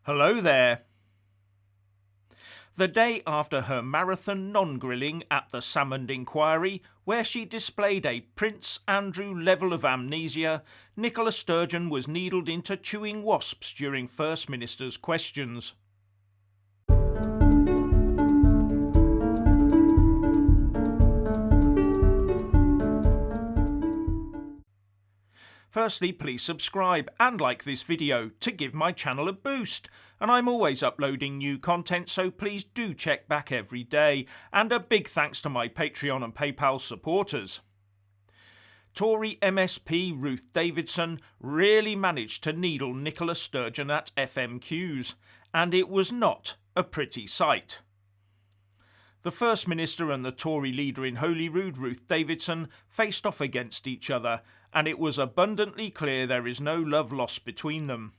Hello there. The day after her marathon non-grilling at the Salmond Inquiry, where she displayed a Prince Andrew level of amnesia, Nicola Sturgeon was needled into chewing wasps during First Minister's questions. Firstly, please subscribe and like this video to give my channel a boost. And I'm always uploading new content, so please do check back every day. And a big thanks to my Patreon and PayPal supporters. Tory MSP Ruth Davidson really managed to needle Nicola Sturgeon at FMQs, and it was not a pretty sight. The First Minister and the Tory leader in Holyrood, Ruth Davidson, faced off against each other, and it was abundantly clear there is no love lost between them.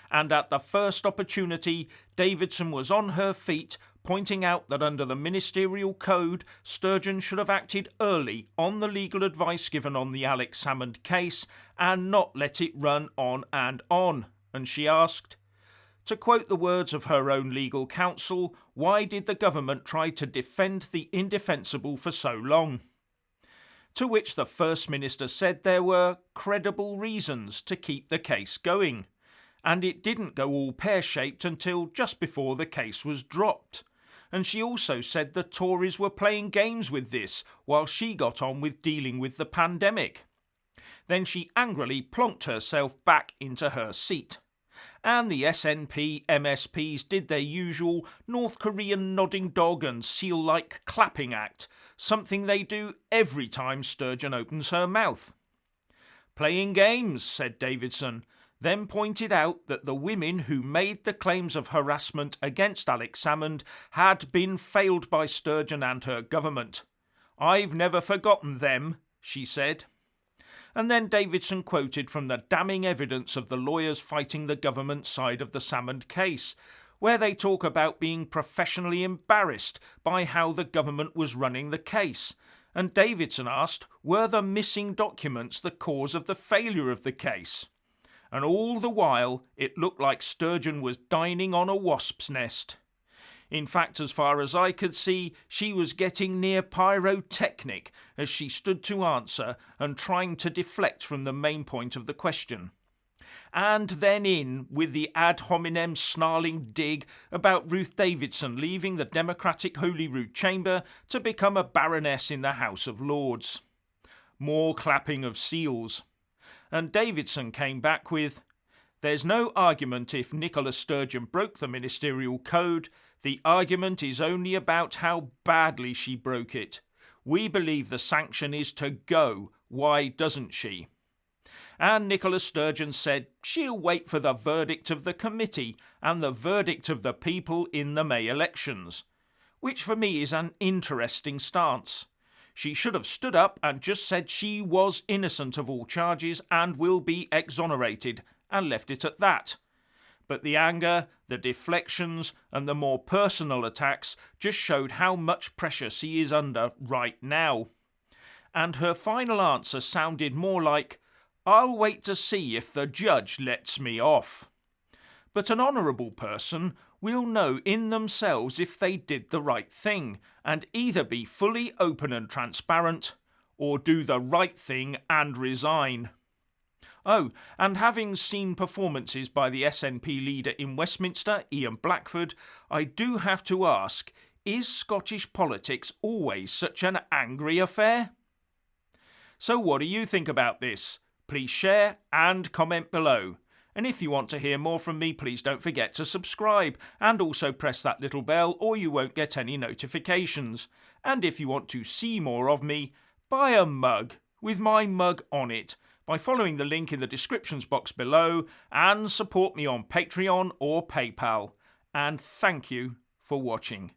And at the first opportunity, Davidson was on her feet, pointing out that under the ministerial code, Sturgeon should have acted early on the legal advice given on the Alex Salmond case and not let it run on. And she asked, to quote the words of her own legal counsel, why did the government try to defend the indefensible for so long? To which the First Minister said there were credible reasons to keep the case going, and it didn't go all pear-shaped until just before the case was dropped. And she also said the Tories were playing games with this while she got on with dealing with the pandemic. Then she angrily plonked herself back into her seat. And the SNP MSPs did their usual North Korean nodding dog and seal-like clapping act, something they do every time Sturgeon opens her mouth. Playing games, said Davidson, then pointed out that the women who made the claims of harassment against Alex Salmond had been failed by Sturgeon and her government. I've never forgotten them, she said. And then Davidson quoted from the damning evidence of the lawyers fighting the government side of the Salmond case, where they talk about being professionally embarrassed by how the government was running the case. And Davidson asked, were the missing documents the cause of the failure of the case? And all the while, it looked like Sturgeon was dining on a wasp's nest. In fact, as far as I could see, she was getting near pyrotechnic as she stood to answer and trying to deflect from the main point of the question. And then in with the ad hominem snarling dig about Ruth Davidson leaving the Democratic Holyrood chamber to become a baroness in the House of Lords. More clapping of seals. And Davidson came back with, there's no argument if Nicola Sturgeon broke the ministerial code. The argument is only about how badly she broke it. We believe the sanction is to go. Why doesn't she? And Nicola Sturgeon said she'll wait for the verdict of the committee and the verdict of the people in the May elections, which for me is an interesting stance. She should have stood up and just said she was innocent of all charges and will be exonerated, and left it at that. But the anger, the deflections, and the more personal attacks just showed how much pressure she is under right now. And her final answer sounded more like, I'll wait to see if the judge lets me off. But an honourable person will know in themselves if they did the right thing, and either be fully open and transparent, or do the right thing and resign. Oh, and having seen performances by the SNP leader in Westminster, Ian Blackford, I do have to ask, is Scottish politics always such an angry affair? So what do you think about this? Please share and comment below. And if you want to hear more from me, please don't forget to subscribe and also press that little bell or you won't get any notifications. And if you want to see more of me, buy a mug with my mug on it by following the link in the descriptions box below and support me on Patreon or PayPal. And thank you for watching.